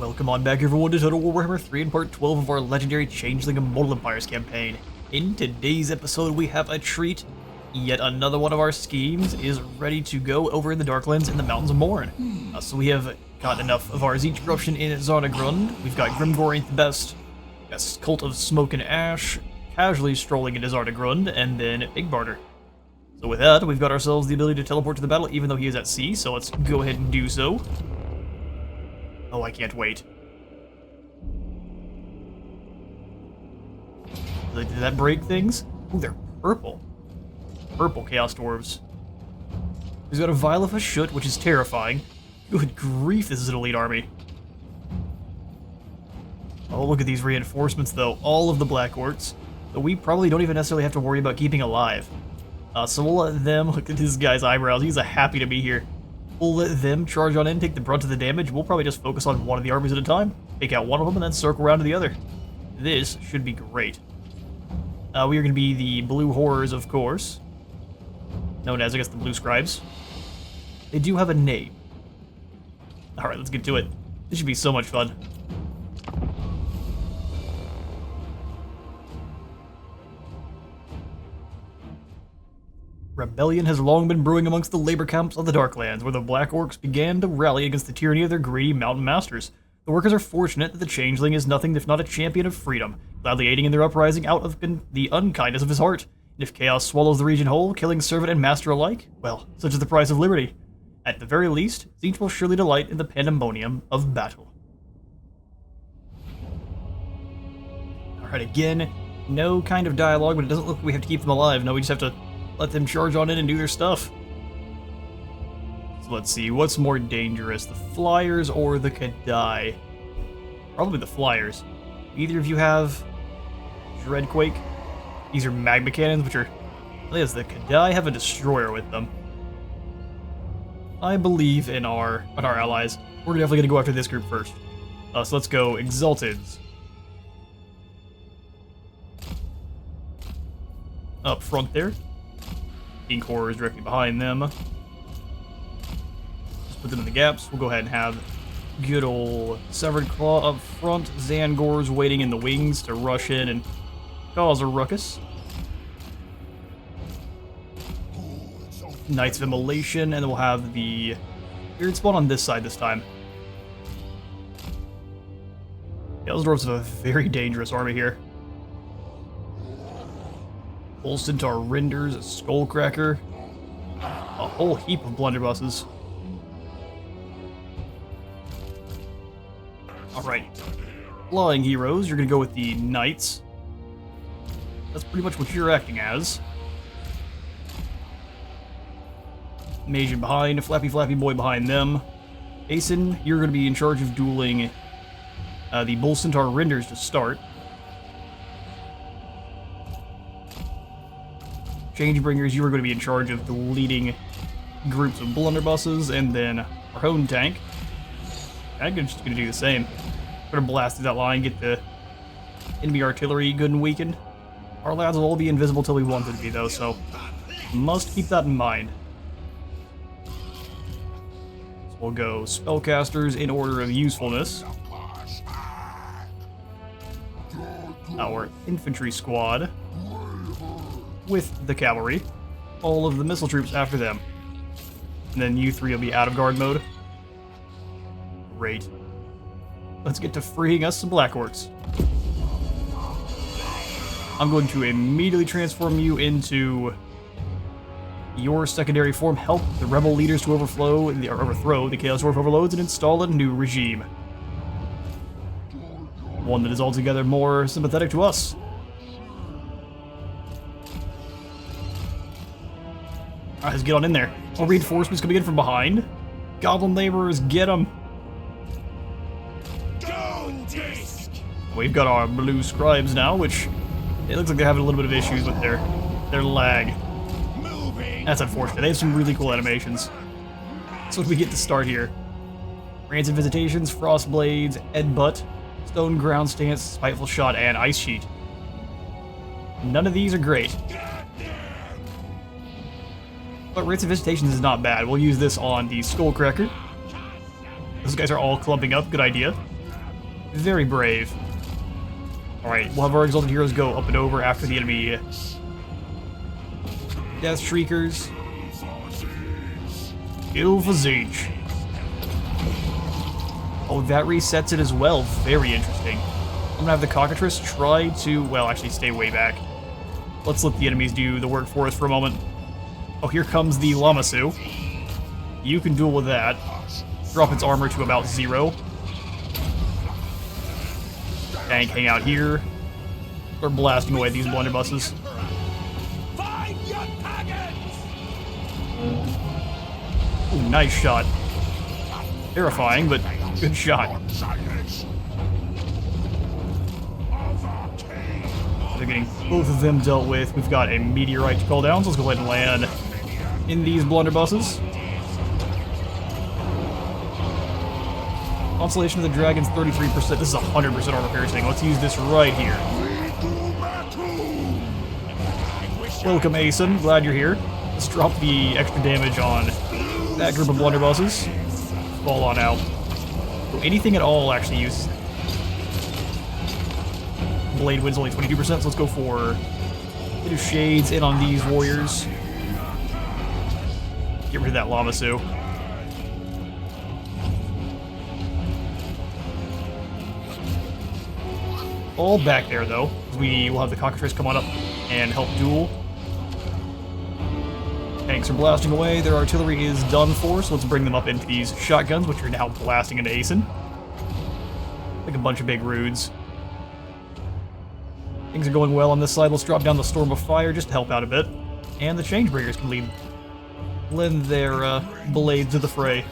Welcome on back everyone to Total Warhammer 3 and part 12 of our legendary Changeling Immortal Empires campaign. In today's episode we have a treat. Yet another one of our schemes is ready to go over in the Darklands in the Mountains of Morn. So we have got enough of our Tzeentch corruption in Zarnagrund. We've got Grimgor ain't the best. Yes, Cult of Smoke and Ash casually strolling into Zarnagrund, and then Big Barter. So with that, we've got ourselves the ability to teleport to the battle even though he is at sea, so let's go ahead and do so. Oh, I can't wait. Did that break things? Ooh, they're purple. Purple Chaos Dwarves. He's got a Vial of Hashut, which is terrifying. Good grief, this is an elite army. Oh, look at these reinforcements, though. All of the Black Orcs. So we probably don't even necessarily have to worry about keeping alive. So we'll let them, look at this guy's eyebrows. He's happy to be here. We'll let them charge on in, take the brunt of the damage. We'll probably just focus on one of the armies at a time. Take out one of them and then circle around to the other. This should be great. We are going to be the Blue Horrors, of course. Known as, I guess, the Blue Scribes. They do have a name. Alright, let's get to it. This should be so much fun. Rebellion has long been brewing amongst the labor camps of the Darklands, where the Black Orcs began to rally against the tyranny of their greedy mountain masters. The workers are fortunate that the Changeling is nothing if not a champion of freedom, gladly aiding in their uprising out of the unkindness of his heart. And if chaos swallows the region whole, killing servant and master alike, well, such is the price of liberty. At the very least, Tzeentch will surely delight in the pandemonium of battle. Alright, again, no kind of dialogue, but it doesn't look like we have to keep them alive. No, we just have to let them charge on in and do their stuff. So let's see, what's more dangerous, the Flyers or the Kadai? Probably the Flyers. Either of you have Dreadquake? These are magma cannons, which are... Yes, the Kadai have a destroyer with them. I believe in our allies. We're definitely going to go after this group first. So let's go Exalteds. Up front there. Ink Horrors directly behind them. Just put them in the gaps. We'll go ahead and have good old Severed Claw up front. Zangors waiting in the wings to rush in and cause a ruckus. Knights of Immolation, and then we'll have the Spirit Spawn on this side this time. Yeah, those dwarves have a very dangerous army here. Bolstentar Renders, a Skullcracker, a whole heap of blunderbusses. Alright, flying heroes, you're gonna go with the Knights. That's pretty much what you're acting as. Mage behind, Flappy Boy behind them. Asen, you're gonna be in charge of dueling the Bolstentar Renders to start. Changebringers, you are going to be in charge of deleting groups of blunderbusses, and then our own tank. I'm just going to do the same. Going to blast through that line, get the enemy artillery good and weakened. Our lads will all be invisible till we want them to be, though, so must keep that in mind. So we'll go Spellcasters in order of usefulness. Our infantry squad with the cavalry, all of the missile troops after them. And then you three will be out of guard mode. Great. Let's get to freeing us some Black Orcs. I'm going to immediately transform you into your secondary form. Help the rebel leaders to overthrow the Chaos Dwarf overloads and install a new regime. One that is altogether more sympathetic to us. Alright, let's get on in there. More reinforcements coming in from behind. Goblin laborers, get them. We've got our Blue Scribes now, which it looks like they're having a little bit of issues with their lag. That's unfortunate. They have some really cool animations. So what do we get to start here? Rancid Visitations, Frost Blades, Headbutt, Stone Ground Stance, Spiteful Shot, and Ice Sheet. None of these are great. But Rancid Visitations is not bad. We'll use this on the Skullcracker. Those guys are all clumping up. Good idea. Very brave. Alright, we'll have our Exalted Heroes go up and over after the enemy Death Shriekers. Kill for Tzeentch. Oh, that resets it as well. Very interesting. I'm gonna have the Cockatrice try to, well, actually stay way back. Let's let the enemies do the work for us for a moment. Oh, here comes the Lamasu. You can duel with that. Drop its armor to about 0. Tank, hang out here. Start blasting away these blunderbusses. Ooh, nice shot. Terrifying, but good shot. They're getting both of them dealt with. We've got a meteorite to call down, so let's go ahead and land in these blunderbusses. Constellation of the Dragons, 33%. This is 100% armor piercing. Let's use this right here. Welcome, Asen. Glad you're here. Let's drop the extra damage on that group of blunderbusses. Fall on out. So anything at all actually uses it. Blade wins only 22%, so let's go for a bit of shades in on these warriors. Get rid of that Lamasu. All back there, though. We will have the Cockatrice come on up and help duel. Tanks are blasting away. Their artillery is done for, so let's bring them up into these shotguns, which are now blasting into Asen. Like a bunch of big Rudes. Things are going well on this side. Let's drop down the Storm of Fire just to help out a bit. And the Changebringers can lend their blades to the fray.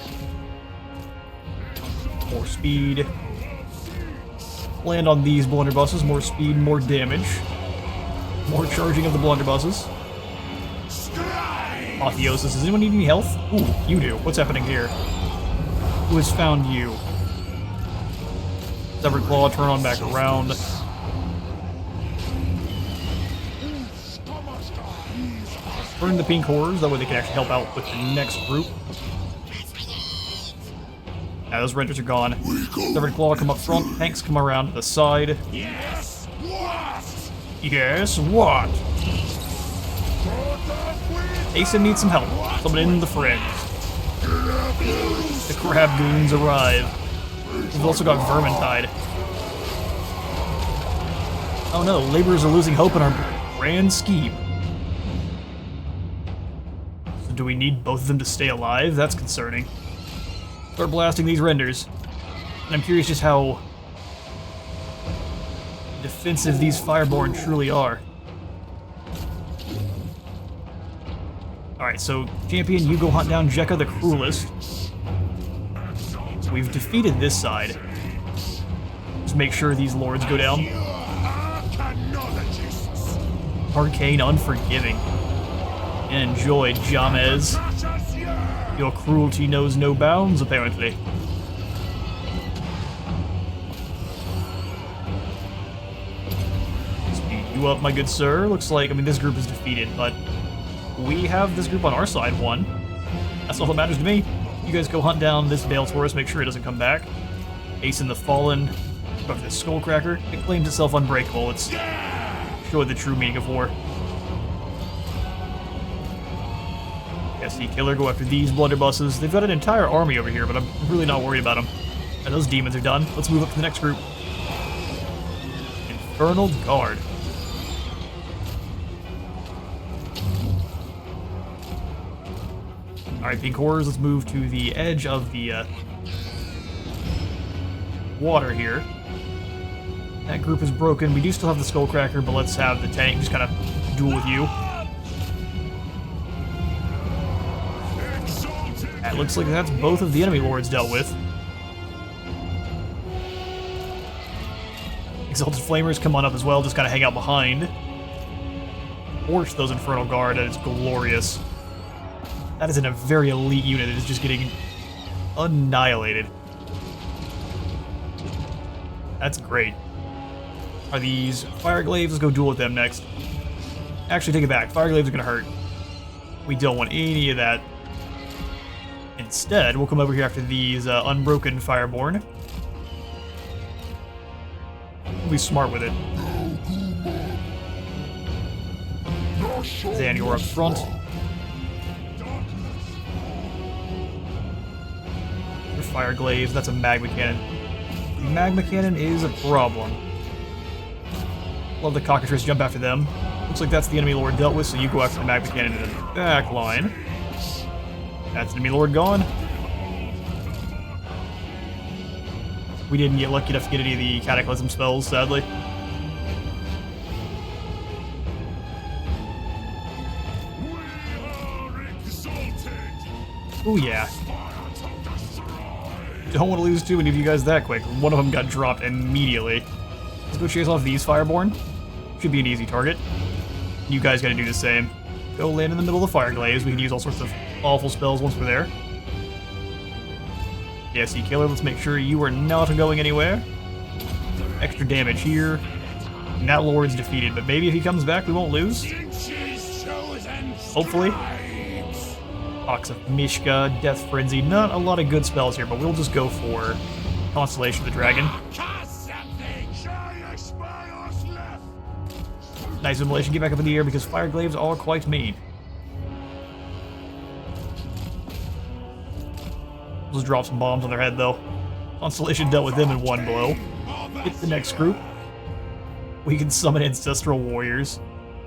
More speed. Land on these blunderbusses. More speed, more damage. More charging of the blunderbusses. Apotheosis. Does anyone need any health? Ooh, you do. What's happening here? Who has found you? Severed Claw, turn on back around. Burn the pink horrors, that way they can actually help out with the next group. Now those renters are gone. Severed Claw come up front, tanks come around to the side. Yes, what? Yes, what? Asen needs some help. Summon in the friends. The crab goons arrive. We've also got Vermintide. Oh no, laborers are losing hope in our grand scheme. So do we need both of them to stay alive? That's concerning. Start blasting these renders. And I'm curious just how defensive these Fireborn truly are. Alright, so champion, you go hunt down Jekka the Cruelest. We've defeated this side. Just make sure these lords go down. Arcane Unforgiving. Enjoy, Jamez. Your cruelty knows no bounds, apparently. Speed you up, my good sir. Looks like, I mean, this group is defeated, but we have this group on our side won. That's all that matters to me. You guys go hunt down this Bale Taurus, make sure it doesn't come back. Asen the Fallen. Go for this Skullcracker. It claims itself unbreakable. It's show the true meaning of war. SD Killer, go after these blunderbusses. They've got an entire army over here, but I'm really not worried about them. And those demons are done. Let's move up to the next group. Infernal Guard. Alright, pink horrors, let's move to the edge of the water here. That group is broken. We do still have the Skullcracker, but let's have the tank just kind of duel with you. It looks like that's both of the enemy lords dealt with. Exalted Flamers come on up as well, just kind of hang out behind. Torch those Infernal Guard, and it's glorious. That is in a very elite unit that is just getting annihilated. That's great. Are these Fireglaves? Let's go duel with them next. Actually, take it back. Fireglaves are going to hurt. We don't want any of that. Instead, we'll come over here after these Unbroken Fireborn. We'll be smart with it. Zan, you're up front. Your fire glaives, that's a magma cannon. Magma cannon is a problem. Love the cockatrice jump after them. Looks like that's the enemy lord dealt with, so you go after the magma cannon in the back line. That's enemy lord gone. We didn't get lucky enough to get any of the cataclysm spells, sadly. Oh yeah. Don't want to lose too many of you guys that quick. One of them got dropped immediately. Let's go chase off these Fireborn. Should be an easy target. You guys gotta do the same. Go land in the middle of the fire glaives. We can use all sorts of awful spells once we're there. DSC Killer, let's make sure you are not going anywhere. Extra damage here. And that Lord's defeated, but maybe if he comes back we won't lose. Hopefully. Ox of Mishka, Death Frenzy, not a lot of good spells here, but we'll just go for Constellation of the Dragon. Nice immolation, get back up in the air because fire glaives are quite mean. We'll just drop some bombs on their head though. Constellation dealt with them in one blow. Hit the next group. We can summon Ancestral Warriors.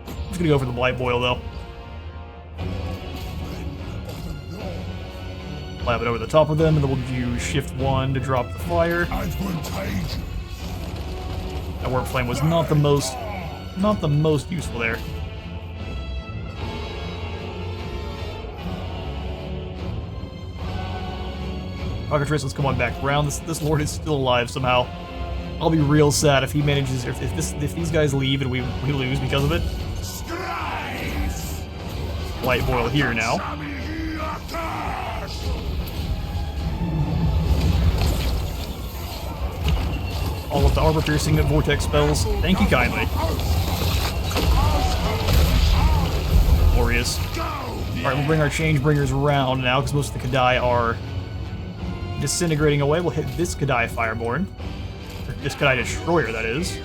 I'm just gonna go for the Blight Boil though. Lab it over the top of them, and then we'll do Shift 1 to drop the fire. That Warp Flame was not the most useful there. Cockatrice, let's come on back around. This Lord is still alive somehow. I'll be real sad if he manages, if these guys leave and we lose because of it. Light Boil here now. All of the armor-piercing vortex spells. Thank you kindly. Glorious. Alright, we'll bring our Changebringers around now, because most of the Kadai are disintegrating away. We'll hit this Kadai Fireborn. Or this Kadai Destroyer, that is.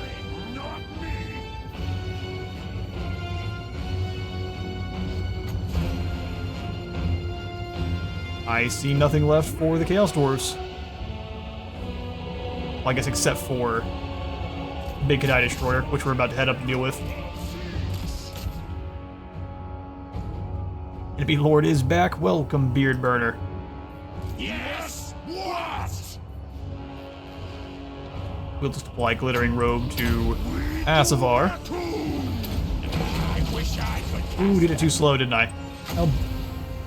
I see nothing left for the Chaos Dwarves. Well, I guess except for Big Kadai Destroyer, which we're about to head up and deal with. Enemy Lord is back. Welcome, Beard Burner. Yes! What? We'll just apply Glittering Robe to Asavar. I wish I could. Ooh, did it too slow, didn't I? Oh,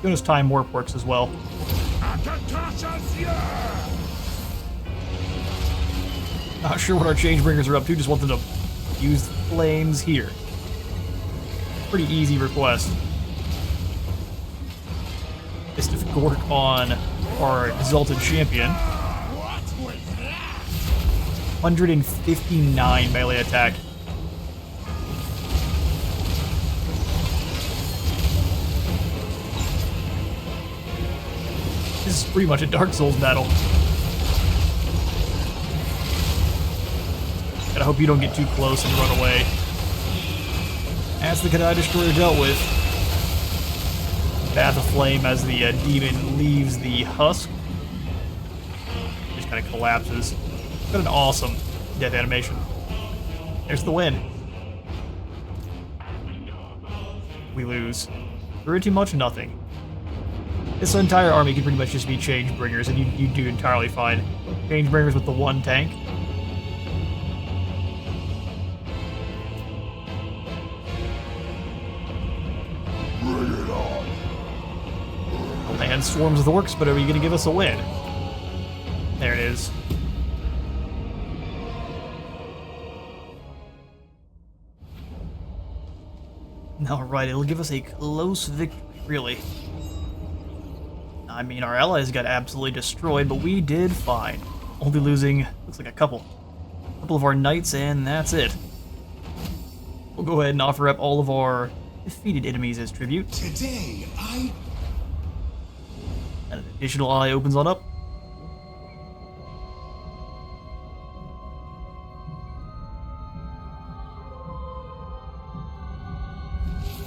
goodness, Time Warp works as well. Not sure what our Changebringers are up to, just want them to use flames here. Pretty easy request. Fist of Gork on our Exalted Champion. 159 melee attack. This is pretty much a Dark Souls battle. Gotta hope you don't get too close and run away. As the Kadai Destroyer dealt with, Bath of Flame as the demon leaves the husk. Just kind of collapses. Got an awesome death animation. There's the win. We lose. Pretty much nothing. This entire army could pretty much just be Changebringers, and you do entirely fine. Changebringers with the one tank. And Swarms of the Orcs, but are you going to give us a win? There it is. Alright, it'll give us a close victory, really. I mean, our allies got absolutely destroyed, but we did fine. Only losing, looks like a couple of our knights, and that's it. We'll go ahead and offer up all of our defeated enemies as tribute. Today, An additional eye opens on up.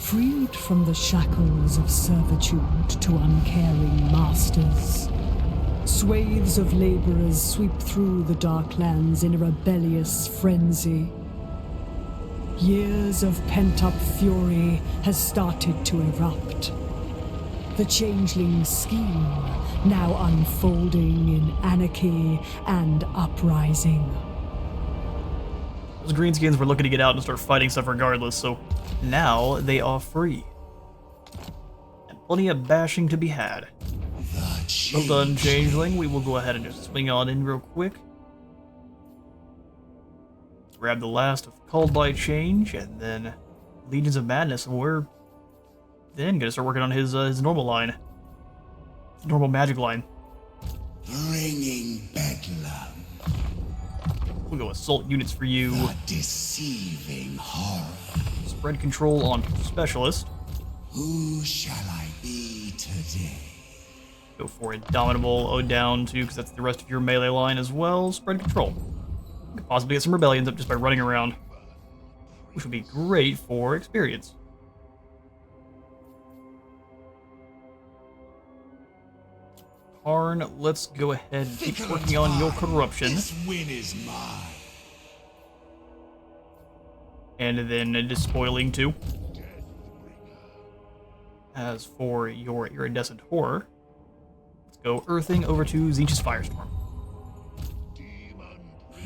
freed from the shackles of servitude to uncaring masters. Swathes of laborers sweep through the dark lands in a rebellious frenzy. Years of pent-up fury has started to erupt. The changeling scheme now unfolding in anarchy and uprising. Those greenskins were looking to get out and start fighting stuff regardless, so now they are free. And plenty of bashing to be had. Well done, Changeling. We will go ahead and just swing on in real quick. Grab the last of Called by Change, and then Legions of Madness, and we're then gonna start working on his normal line. His normal magic line. Bringing bedlam. We'll go assault units for you. The deceiving horror. Spread control on Specialist. Who shall I be today? Go for Indomitable, O down too, because that's the rest of your melee line as well. Spread control. Could possibly get some rebellions up just by running around, which would be great for experience. Karn, let's go ahead and keep working on your corruption. This win is mine. And then despoiling too. As for your iridescent horror, let's go earthing over to Tzeentch's Firestorm.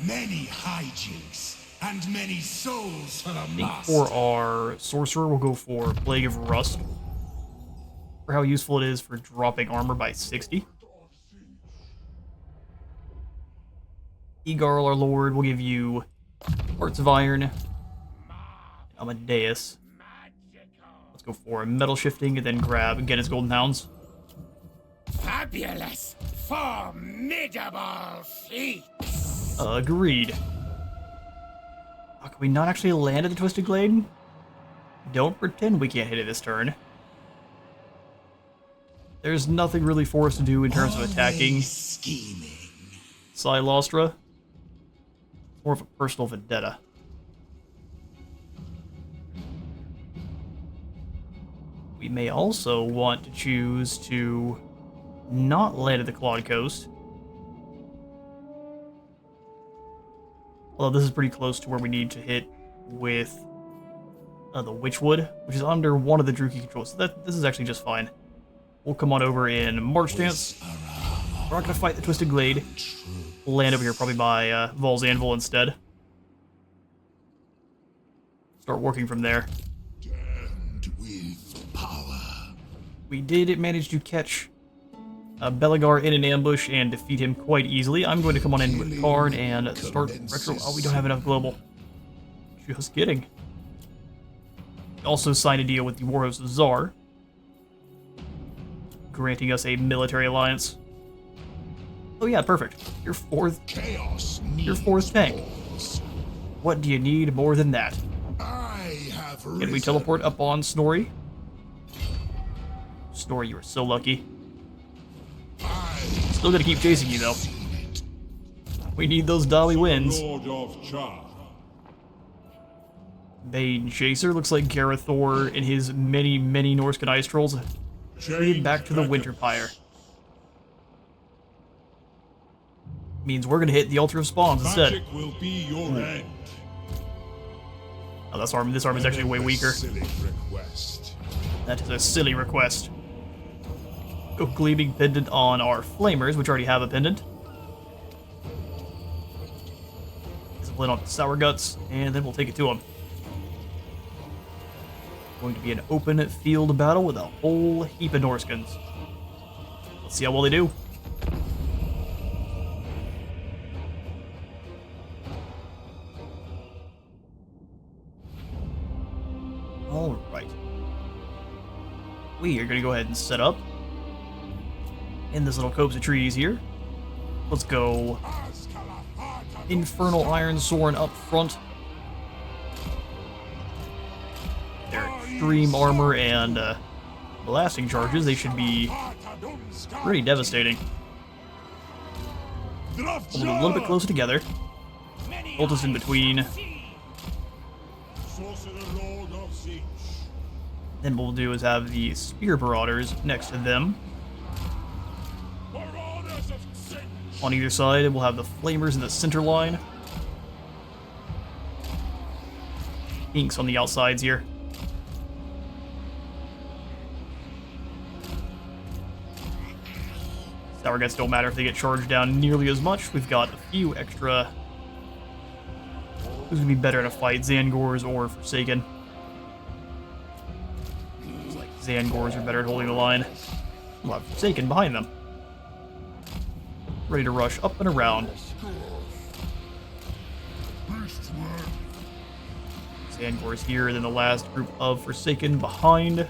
Many hijinks and many souls for the I think master. for our sorcerer, we'll go for Plague of Rust. For how useful it is for dropping armor by 60. Egarl, our lord, will give you Hearts of Iron. Amadeus. Let's go for metal shifting and then grab again his Golden Hounds. Fabulous, formidable feats. Agreed. Oh, can we not actually land at the Twisted Glade? Don't pretend we can't hit it this turn. There's nothing really for us to do in terms of attacking Scheming. Silostra. More of a personal vendetta. We may also want to choose to not land at the Clawed Coast. Although this is pretty close to where we need to hit with the Witchwood, which is under one of the Druchii controls. So this is actually just fine. We'll come on over in March Stance. We're not going to fight the Twisted Glade. We'll land over here probably by Vol's Anvil instead. Start working from there. And with power. We did manage to catch Belegar in an ambush and defeat him quite easily. I'm going to come on in with Karn and start retro. Oh, we don't have enough global. Just kidding. Also signed a deal with the Warhost Czar, granting us a military alliance. Oh yeah, perfect. Your fourth tank. What do you need more than that? Can we teleport up on Snorri? Snorri, you are so lucky. Still gonna keep chasing you though. We need those Dali wins. Bane Chaser looks like Garethor and his many Norscan ice trolls headed back to the Winter Pyre. Means we're gonna hit the Altar of Spawns instead. Magic will be your end. Oh, this arm is actually way weaker. That is a silly request. Go Gleaming Pendant on our Flamers, which already have a pendant. Discipline on Sour Guts, and then we'll take it to them. Going to be an open field battle with a whole heap of Norskins. Let's see how well they do. Alright. We are going to go ahead and set up in this little copse of trees here. Let's go Infernal Iron Soren up front. Their extreme armor and blasting charges, they should be pretty devastating. Hold them a little bit closer together. Hold us in between. Then what we'll do is have the Spear Marauders next to them. On either side, we'll have the Flamers in the center line. Inks on the outsides here. Sour Guts don't matter if they get charged down nearly as much. We've got a few extra. Who's gonna be better in a fight, Zangors or Forsaken? Looks like Zangors are better at holding the line. We'll have Forsaken behind them, ready to rush up and around. Zangors here, and then the last group of Forsaken behind.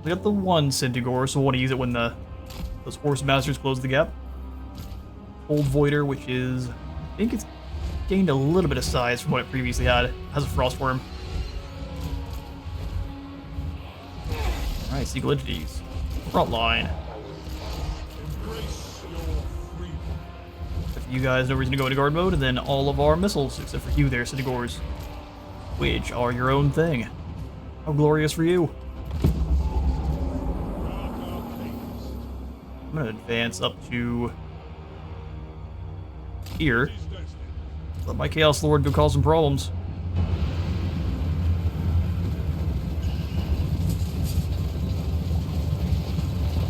We got the one Centigore, so we'll want to use it when those Horse Masters close the gap. Old Voider, which is, I think it's gained a little bit of size from what it previously had. Has a Frostworm. Alright, Seagull Entities. Front line. Except for you guys, no reason to go into guard mode, and then all of our missiles, except for you there, Centigores, which are your own thing. How glorious for you. I'm gonna advance up to here. Let my Chaos Lord go cause some problems.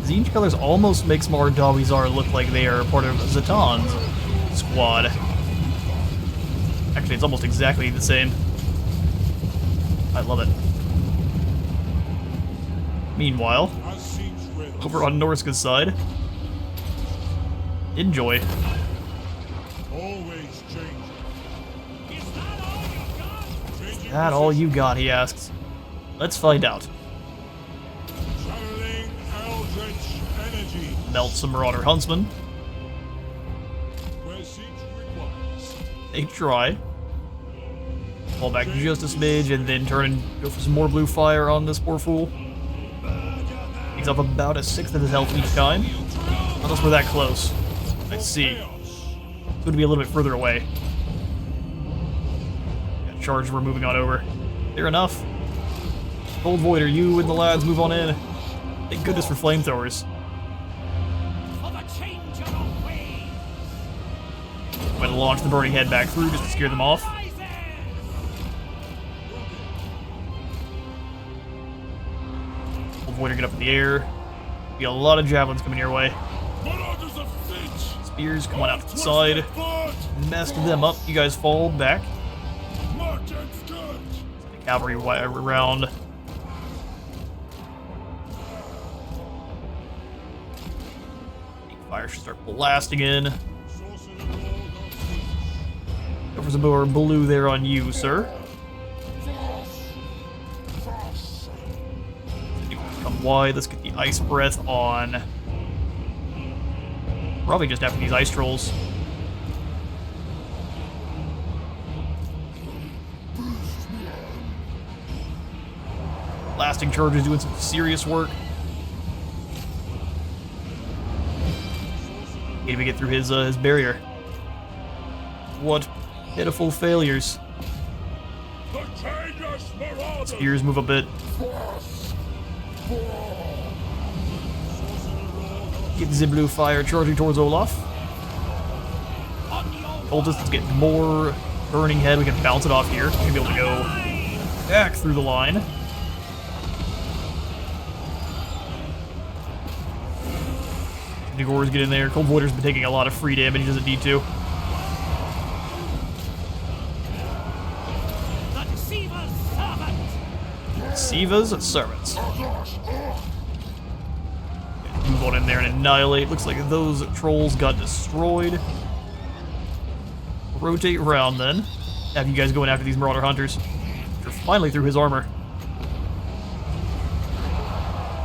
Tzeentch colors almost makes Dawizar look like they are part of Zatan's squad. Actually, it's almost exactly the same. I love it. Meanwhile, over on Norska's side, enjoy. Always changing. Is that all you got, he asks. Let's find out. Channeling Eldritch energy. Melt some Marauder Huntsmen. Where siege requires. They try. Fall back just a smidge and then turn and go for some more blue fire on this poor fool. Takes up about a sixth of his health each time. Unless we're that close. I see. It's going to be a little bit further away. Got charged, we're moving on over. Fair enough. Cold Voider, you and the lads move on in. Thank goodness for flamethrowers. I'm going to launch the Burning Head back through just to scare them off. Cold Voider, get up in the air. Be a lot of javelins coming your way. Spears coming out to the side. Messed them up. You guys fall back. The cavalry around. Fire should start blasting in. Go for some more blue there on you, sir. Come wide. Let's get the Ice Breath on. Probably just after these Ice Trolls. Blasting Charge is doing some serious work. Can't even get through his barrier. What pitiful failures. Spears move a bit. Get the blue fire charging towards Olaf. Cultists get more Burning Head. We can bounce it off here. Should be able to go back through the line. Nagors get in there. Cold Voider's been taking a lot of free damage. He doesn't need to. Siva's servants. Move on in there and annihilate. Looks like those trolls got destroyed. Rotate around then. Have you guys going after these Marauder Hunters. You're finally through his armor.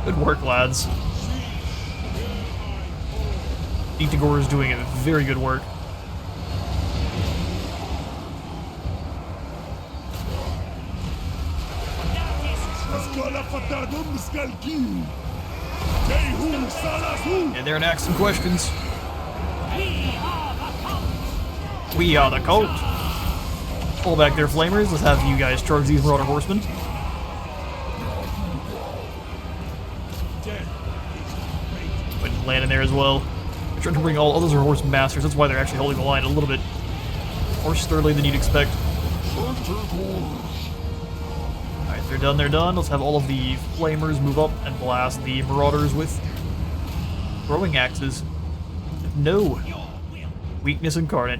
Good work, lads. Itagor is doing very good work. And there and ask some questions. We are the cult. Pull back their flamers. Let's have you guys charge these Marauder Horsemen. land in there as well. They're trying to bring all others are horse masters. That's why they're actually holding the line a little bit more sturdily than you'd expect. Alright, they're done, they're done. Let's have all of the flamers move up and blast the marauders with throwing axes. No. Weakness incarnate.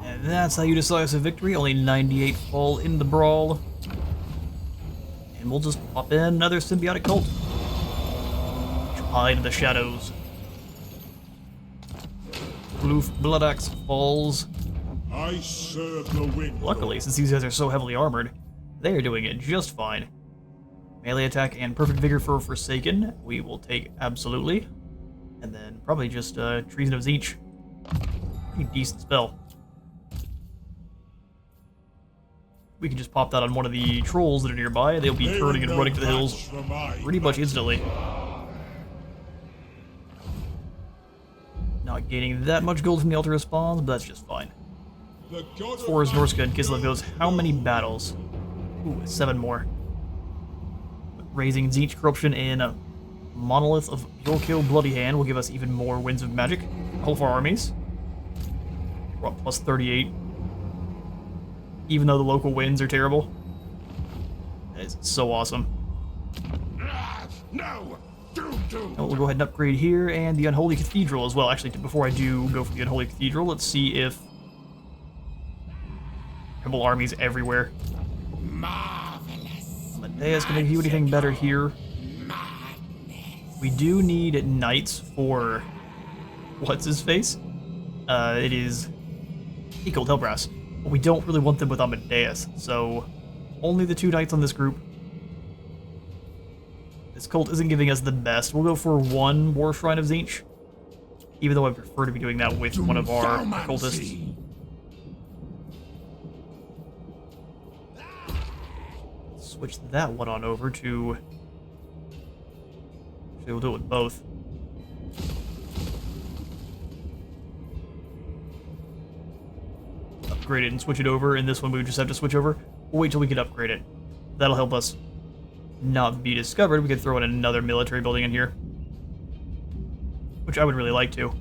And that's how you decide a victory. Only 98 fall in the brawl. And we'll just pop in another symbiotic cult. Hide in the shadows. Bloof Bloodaxe falls. I serve the wind. Luckily, since these guys are so heavily armored, they are doing it just fine. Melee attack and perfect vigor for Forsaken, we will take absolutely. And then probably just Treason of Tzeentch. Pretty decent spell. We can just pop that on one of the trolls that are nearby. They'll be turning and running to the hills pretty much instantly. Not gaining that much gold from the altar spawns, but that's just fine. As far as Norska and Kislev goes, how many battles? Ooh, 7 more. Raising Tzeentch Corruption in a Monolith of Yorkill Bloody Hand will give us even more Winds of Magic. All of our armies. We're up plus 38. Even though the local winds are terrible. That is so awesome. No! We'll go ahead and upgrade here, and the Unholy Cathedral as well. Actually, before I do go for the Unholy Cathedral, let's see if... Rebel armies everywhere. Marvelous. Amadeus can do anything better here. We do need knights for... What's his face? It is... Ecold Hellbrass. But we don't really want them with Amadeus, so... Only the 2 knights on this group. This cult isn't giving us the best. We'll go for 1 War Shrine of Tzeentch. Even though I prefer to be doing that with one of our cultists. Switch that one on over to... Actually, we'll do it with both. Upgrade it and switch it over, and this one we would just have to switch over. We'll wait till we can upgrade it. That'll help us not be discovered. We could throw in another military building in here, which I would really like to.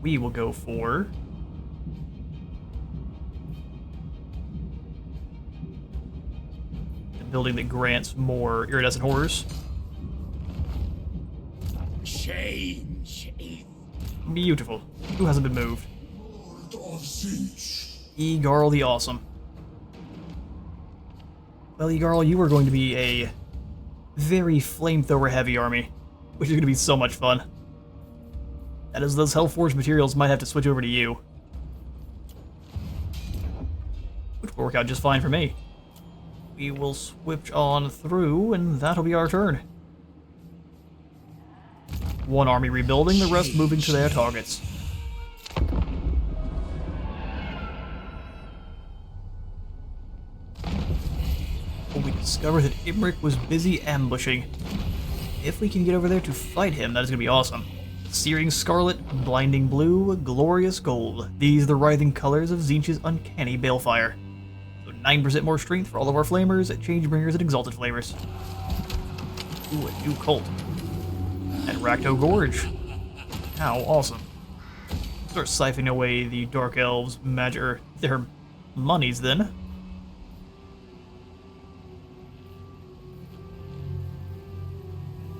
We will go for... the building that grants more iridescent horrors. Change is Beautiful. Who hasn't been moved? of Tzeentch. Egarl the Awesome. Well, Egarl, you are going to be a very flamethrower-heavy army, which is going to be so much fun. And as those Hellforged materials might have to switch over to you. Which will work out just fine for me. We will switch on through, and that'll be our turn. 1 army rebuilding, the rest moving to their targets. We discover that Imric was busy ambushing. If we can get over there to fight him, that is going to be awesome. Searing Scarlet, Blinding Blue, Glorious Gold. These are the writhing colors of Tzeentch's uncanny Balefire. So 9% more strength for all of our flamers, Changebringers, and Exalted Flamers. Ooh, a new cult. And Rakto Gorge. How awesome. Start siphoning away the Dark Elves' magic, or their monies then.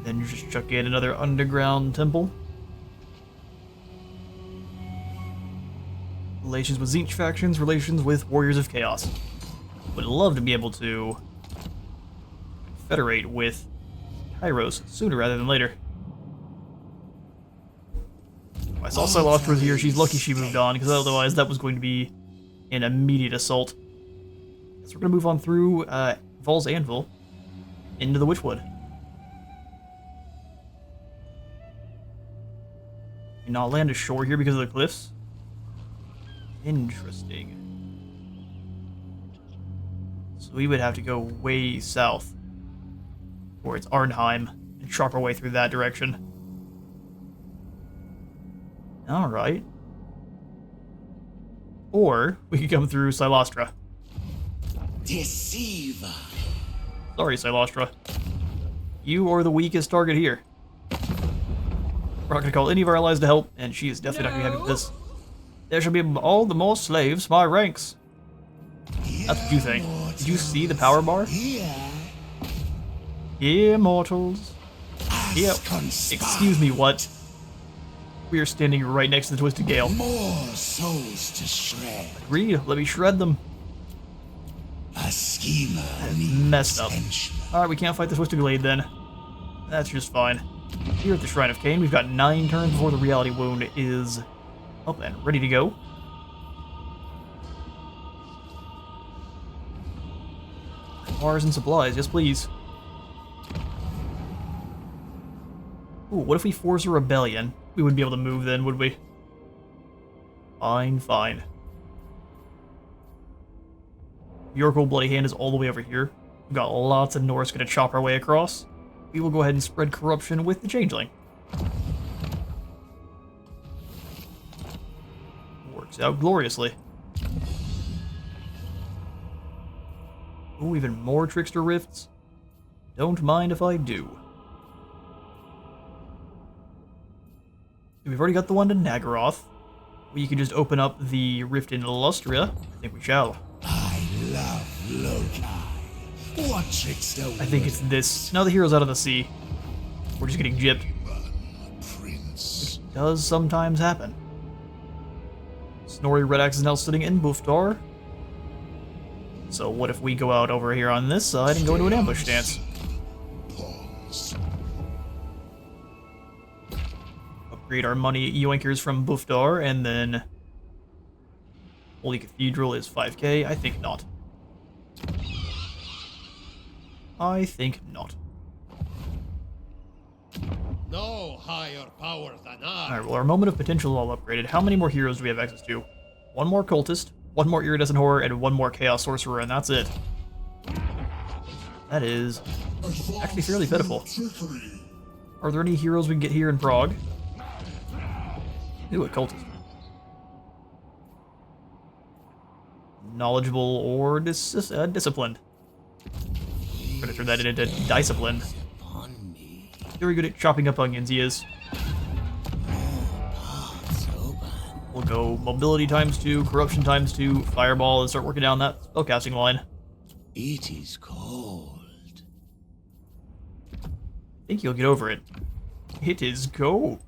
Then you just chuck in another underground temple. Relations with Tzeentch factions, relations with Warriors of Chaos. Would love to be able to federate with Kairos sooner rather than later. I saw Siloth was here. She's lucky she moved on, because otherwise that was going to be an immediate assault. So we're going to move on through Vol's Anvil into the Witchwood. And not land ashore here because of the cliffs. Interesting. So we would have to go way south, towards Arnheim, and chop our way through that direction. Alright. Or we could come through Silostra. Deceiver. Sorry, Silostra. You are the weakest target here. We're not going to call any of our allies to help, and she is definitely not going to be happy with this. There shall be all the more slaves, my ranks. That's what you think. Did you see the power bar? Immortals. Yep. Excuse me, what? We are standing right next to the Twisted Gale. More souls to shred. Agreed. Let me shred them. A schemer Messed up. Tzeentch. Alright, we can't fight the Twisted Glade then. That's just fine. Here at the Shrine of Cain, we've got 9 turns before the Reality Wound is up and ready to go. Bars and supplies, yes please. Ooh, what if we force a rebellion? We wouldn't be able to move then, would we? Fine, fine. Yorkle Bloody Hand is all the way over here. We've got lots of Norse gonna chop our way across. We will go ahead and spread corruption with the Changeling. Works out gloriously. Ooh, even more Trickster Rifts. Don't mind if I do. We've already got the one to Nagaroth. We can just open up the rift in Illustria. I think we shall. I love Loki. What trickster? I think it's this. Now the hero's out of the sea. We're just getting gypped. Prince. Which does sometimes happen. Snorri Redax is now sitting in Buftar. So what if we go out over here on this side and go into an ambush stance? Pawns. Upgrade our money yoinkers from Buftar, and then Holy Cathedral is 5k. I think not. I think not. No higher power than I. Alright, well, our moment of potential is all upgraded. How many more heroes do we have access to? One more cultist, one more iridescent horror, and one more chaos sorcerer, and that's it. That is actually fairly pitiful. Are there any heroes we can get here in Prague? Ooh, a cultist. Knowledgeable or disciplined. I'm gonna turn that into disciplined. Very good at chopping up onions, he is. We'll go mobility ×2, corruption ×2, fireball, and start working down that spellcasting line. It is cold. I think you'll get over it. It is cold.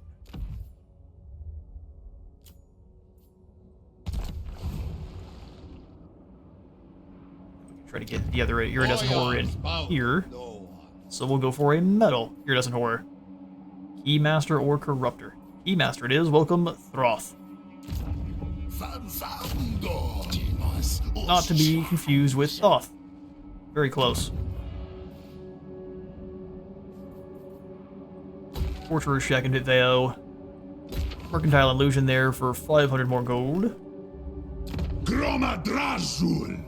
Try to get the other iridescent horror in here. So we'll go for a metal iridescent horror. Keymaster or Corruptor. Keymaster it is. Welcome, Throth. Not to be confused with Thoth. Very close. Torturer Shack and Vitveo. Mercantile Illusion there for 500 more gold. Gromadrazul.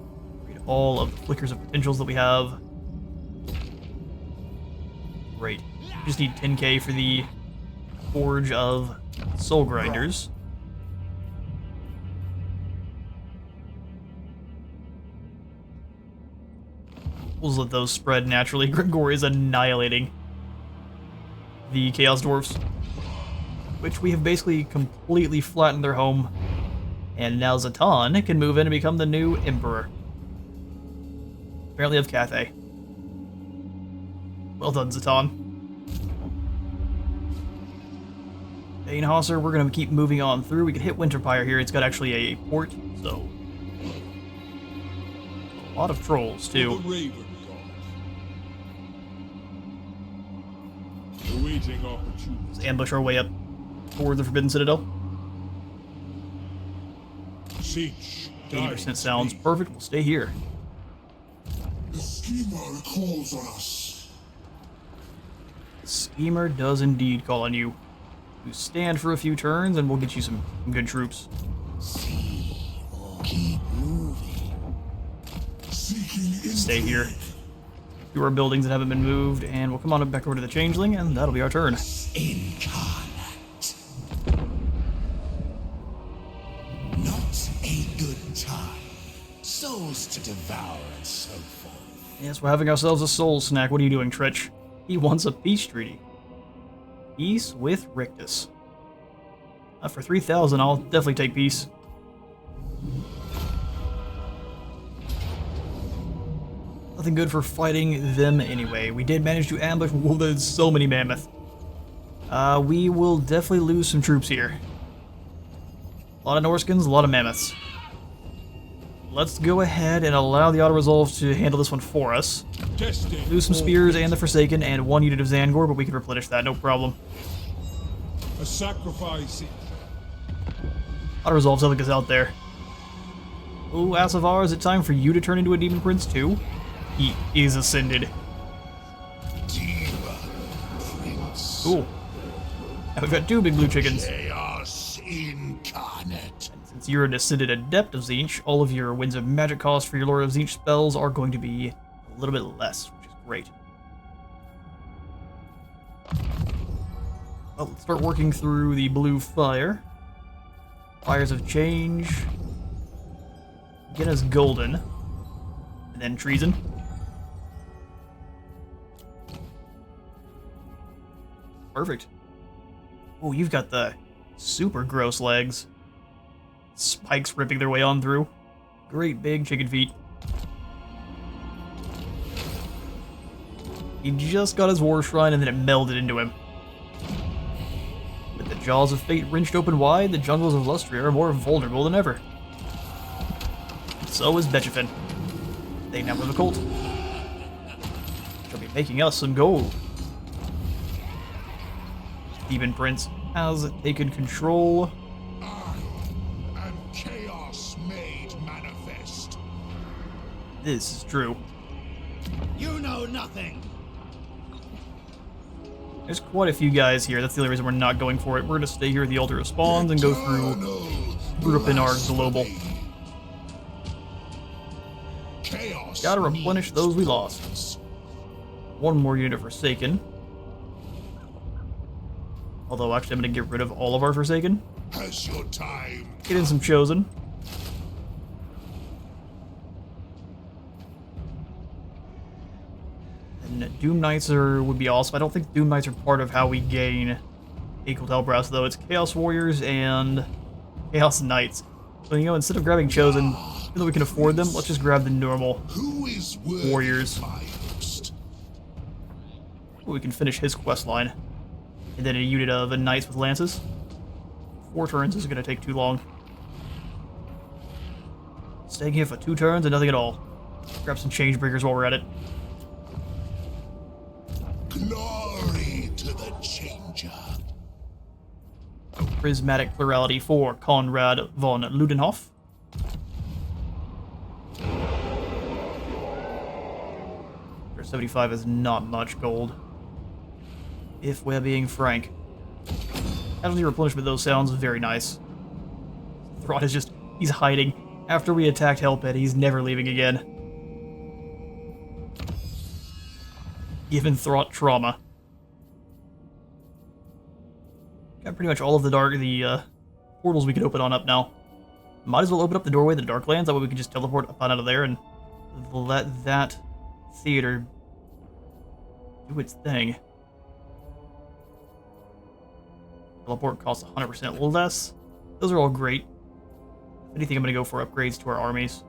Read all of the flickers of potentials that we have. Great. Just need 10k for the Forge of Soul Grinders. We'll just let those spread naturally. Gringor is annihilating the Chaos Dwarfs, which we have basically completely flattened their home. And now Zatan can move in and become the new Emperor. Apparently of Cathay. Well done, Zatan. Bainhauser, we're going to keep moving on through. We can hit Winterpire here. It's got actually a port, so... a lot of trolls, too. Awaiting opportunity. Let's ambush our way up toward the Forbidden Citadel. Tzeentch. 80% sounds perfect. We'll stay here. The schemer calls on us. Schemer does indeed call on you. You stand for a few turns and we'll get you some good troops. See or keep moving. Seeking Stay here. Do our buildings that haven't been moved, and we'll come on back over to the Changeling, and that'll be our turn. incarnate. Not a good to devour and so forth. Yes, we're having ourselves a soul snack. What are you doing, Tzeentch? He wants a peace treaty. Peace with Rictus. For 3,000, I'll definitely take peace. Nothing good for fighting them anyway. We did manage to ambush. Well, there's so many mammoth. We will definitely lose some troops here. A lot of Norskins, a lot of mammoths. Let's go ahead and allow the auto-resolve to handle this one for us. Lose some spears and the Forsaken and 1 unit of Zangor, but we can replenish that, no problem. A sacrifice. Auto-resolve telling us out there. Ooh, Asavar, is it time for you to turn into a Demon Prince too? He is ascended. Demon Prince. Cool. Now we've got 2 big blue chickens. Chaos incarnate. Since you're an ascended adept of Tzeentch, all of your Winds of Magic costs for your Lord of Tzeentch spells are going to be a little bit less, which is great. Well, let's start working through the blue fire. Fires of Change. Get us golden. And then treason. Perfect. Oh, you've got the super gross legs. Spikes ripping their way on through. Great big chicken feet. He just got his war shrine and then it melded into him. With the jaws of fate wrenched open wide, the jungles of Lustria are more vulnerable than ever. So is Betchefin. They now have a cult. She'll be making us some gold. Demon Prince has taken control. I am chaos made manifest. This is true. You know nothing. There's quite a few guys here. That's the only reason we're not going for it. We're gonna stay here at the Altar of Spawns and go through group up in our global. Chaos. Gotta replenish those we lost. 1 more unit of Forsaken. Although, actually, I'm gonna get rid of all of our Forsaken. Has your time. Get in some Chosen. And Doom Knights would be awesome. I don't think Doom Knights are part of how we gain Equal Hellbrows, though. It's Chaos Warriors and Chaos Knights. So, you know, instead of grabbing Chosen, even though we can afford them, let's just grab the normal Who is worthy Warriors. of my host? We can finish his quest line. And then a unit of Knights with Lances. 4 turns isn't going to take too long. Staying here for 2 turns and nothing at all. Grab some Change Breakers while we're at it. Glory to the Changer. Prismatic Plurality for Konrad von Ludenhoff. For 75 is not much gold. If we're being frank. Casualty replenishment, though, sounds very nice. Throt is just... he's hiding. After we attacked Hellpit, he's never leaving again. Given Throt trauma. Got pretty much all of the portals we could open on up now. Might as well open up the doorway to the Darklands, that way we can just teleport up and out of there and let that theater do its thing. Teleport costs 100% less. Those are all great. If anything, I'm going to go for upgrades to our armies.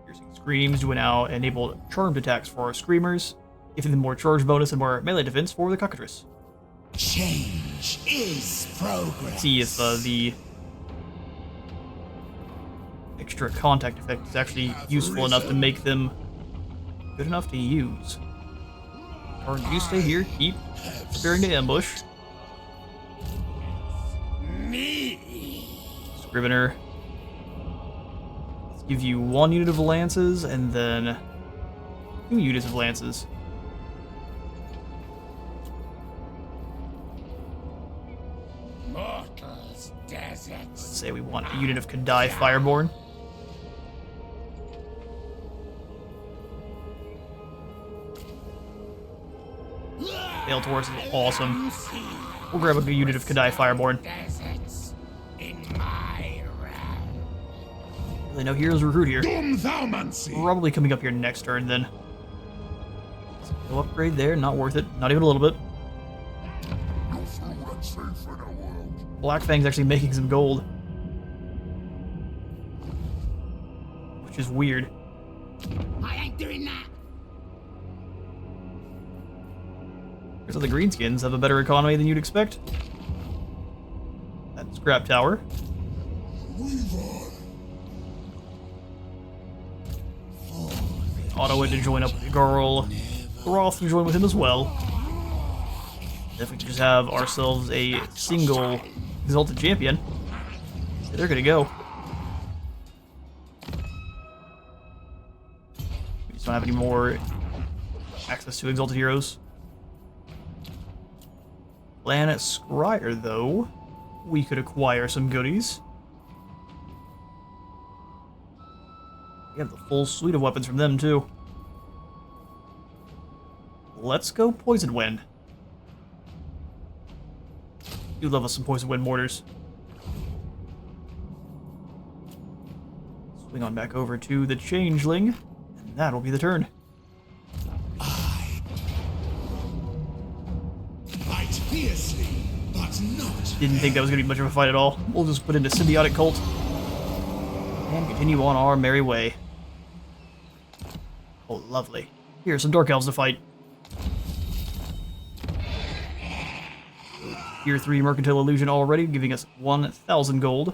Piercing Screams will now enable charmed attacks for our Screamers, giving them more charge bonus and more melee defense for the Cockatrice. Change is progress. Let's see if the extra contact effect is actually useful enough to make them good enough to use. Or you stay here, keep preparing to ambush. Scrivener. Let's give you 1 unit of lances and then 2 units of lances. Mortal's deserts. Let's say we want a unit of Kadai Fireborn. Bale Taurus is awesome. We'll grab a good unit of Kadai Fireborn. In my realm. Really no heroes recruit here. Doomthaumancy. Probably coming up here next turn then. No upgrade there, not worth it. Not even a little bit. Black Fang's actually making some gold. Which is weird. I ain't doing that. So the greenskins have a better economy than you'd expect. That scrap tower. Otto to join up with Garl. Roth to join with him as well. If we could just have ourselves a single Exalted Champion, they're gonna go. We just don't have any more access to Exalted Heroes. Planet Scryer, though, we could acquire some goodies. We have the full suite of weapons from them, too. Let's go Poison Wind. Do love us some Poison Wind mortars. Swing on back over to the Changeling, and that'll be the turn. Fight fiercely, but not. Didn't think that was going to be much of a fight at all. We'll just put in a Symbiotic Cult and continue on our merry way. Oh, lovely. Here, some Dark Elves to fight. Tier 3 Mercantile Illusion already, giving us 1,000 gold.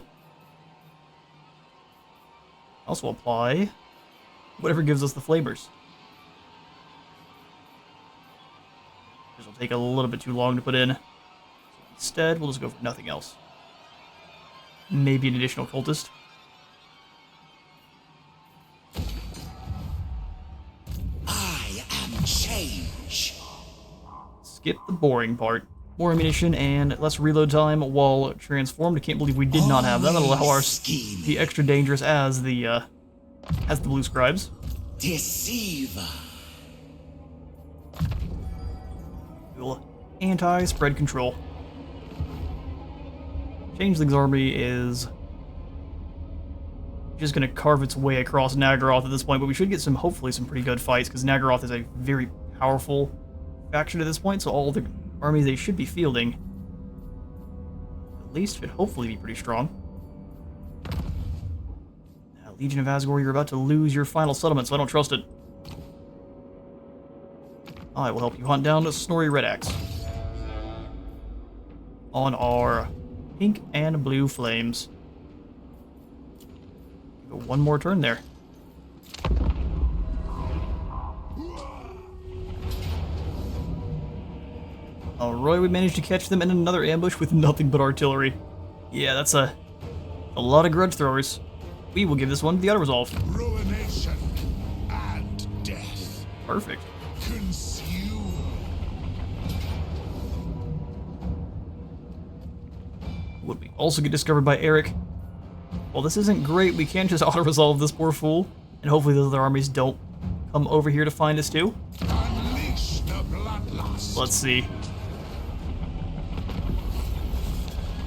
Also apply whatever gives us the flavors. This will take a little bit too long to put in. So instead, we'll just go for nothing else. Maybe an additional cultist. I am change. Skip the boring part. More ammunition and less reload time while transformed. I can't believe we did not have that. That'll allow our be extra dangerous as the blue scribes. Deceiver. We'll anti-spread control. Changeling's army is just going to carve its way across Nagaroth at this point, but we should get some, hopefully, some pretty good fights, because Nagaroth is a very powerful faction at this point, so all the armies they should be fielding at least should hopefully be pretty strong. Now, Legion of Asgore, you're about to lose your final settlement, so I don't trust it. I will help you hunt down a Snorri Red Axe on our pink and blue flames. Go one more turn there. Alright, we managed to catch them in another ambush with nothing but artillery. Yeah, that's a lot of grudge throwers. We will give this one to the auto-resolve. Ruination and death. Perfect. Consume. Would we also get discovered by Eric? Well, this isn't great. We can't just auto-resolve this poor fool. And hopefully those other armies don't come over here to find us too. Unleash the bloodlust. Let's see.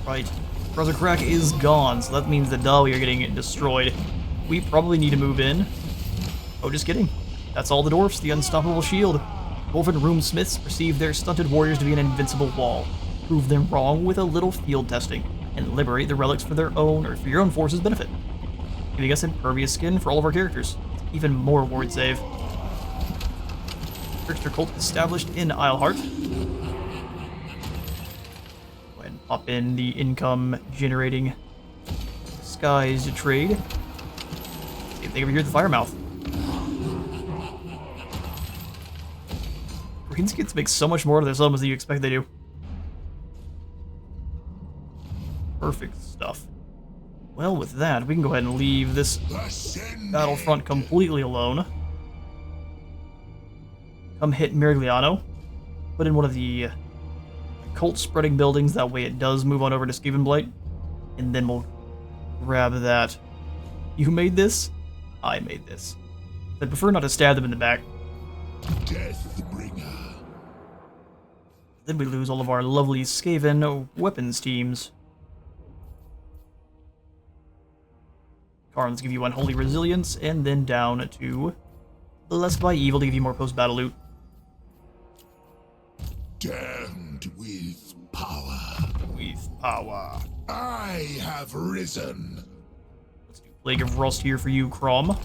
Right. Brother Crack is gone, so that means the Dawi are getting destroyed. We probably need to move in. Oh, just kidding. That's all the dwarfs, the unstoppable shield. Dwarven rune smiths perceive their stunted warriors to be an invincible wall. Prove them wrong with a little field testing, and liberate the relics for their own or for your own force's benefit. Giving us impervious skin for all of our characters. Even more ward save. Trickster cult established in Isleheart. Go ahead and pop in the income generating skies to trade. Same thing over here at the Firemouth. Greenskins make so much more of their summons than you expect they do. Perfect stuff. Well, with that, we can go ahead and leave this battlefront completely alone. Come hit Merigliano. Put in one of the cult spreading buildings, that way it does move on over to Skavenblight. And then we'll grab that. You made this? I made this. I'd prefer not to stab them in the back. Deathbringer. Then we lose all of our lovely Skaven weapons teams. Karns give you Unholy Resilience, and then down to Blessed by Evil to give you more post-battle loot. Damned with power. With power. I have risen. Let's do Plague of Rust here for you, Crom.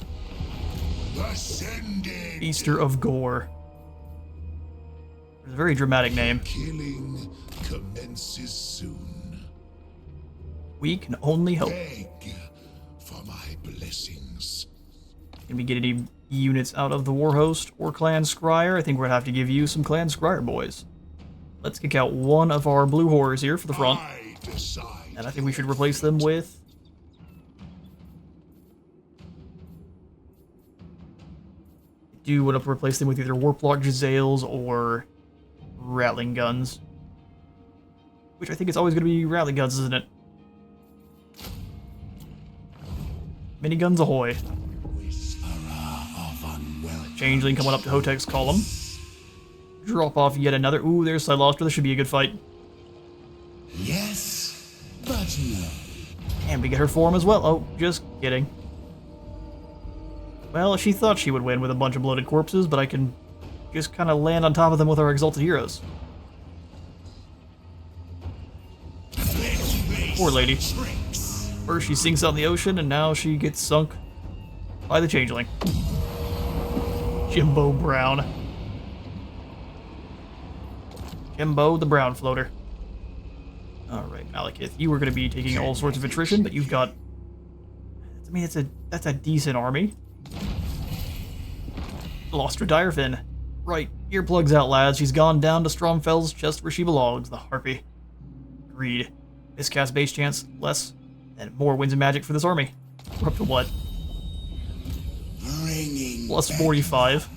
Ascended. Easter of Gore. It's a very dramatic name. Killing commences soon. We can only hope. Beg for my blessings. Can we get any units out of the Warhost or Clan Scryer? I think we're gonna have to give you some Clan Scryer boys. Let's kick out one of our blue horrors here for the front. And I think we should replace them with... I do want to replace them with either Warplock Jezzails or Rattling Guns. Which I think it's always going to be Rattling Guns, isn't it? Miniguns ahoy. Changeling coming up to Hotek's column. Drop off yet another. Ooh, there's Silastra. This should be a good fight. Yes, but no. And we get her form as well. Oh, just kidding. Well, she thought she would win with a bunch of bloated corpses, but I can just kind of land on top of them with our Exalted Heroes. Poor lady. First she sinks out in the ocean, and now she gets sunk by the Changeling. Jimbo Brown. Jimbo the Brown Floater. Alright, Malekith, you were going to be taking all sorts of attrition, but you've got... I mean, that's a decent army. Lost her Direfin. Right, earplugs out, lads. She's gone down to Stromfell's just where she belongs, the Harpy. Agreed. Miscast base chance, less, and more wins and magic for this army. We're up to what? Plus 45.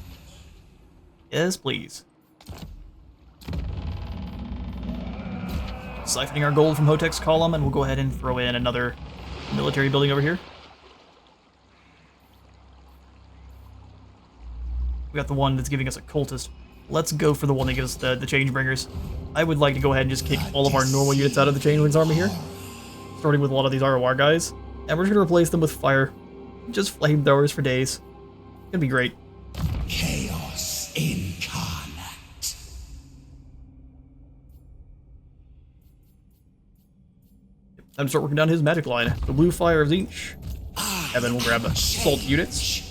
Yes, please. Siphoning our gold from Hotek's column, and we'll go ahead and throw in another military building over here. We got the one that's giving us a cultist. Let's go for the one that gives us the Changebringers. I would like to go ahead and just kick all of our normal units out of the Changeling's army here. Starting with a lot of these ROR guys. And we're just going to replace them with fire. Just flamethrowers for days. It's gonna be great. Chaos incarnate. Time to start working down his magic line. The blue fire of Tzeentch. And then we'll grab assault units.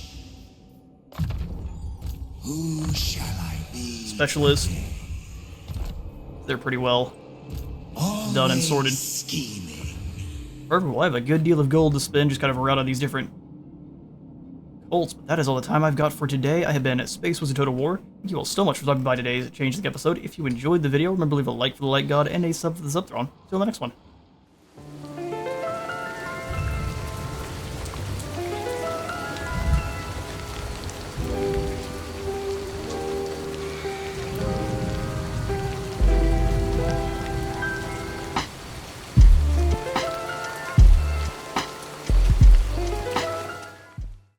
Who shall I be? Specialist. They're pretty well done and sorted. Scheming. Perfect. Well, I have a good deal of gold to spend just kind of around on these different cults. But that is all the time I've got for today. I have been Space Was a Total War. Thank you all so much for stopping by today's Changeling episode. If you enjoyed the video, remember to leave a like for the Light God and a sub for the Subthron. See you on the next one.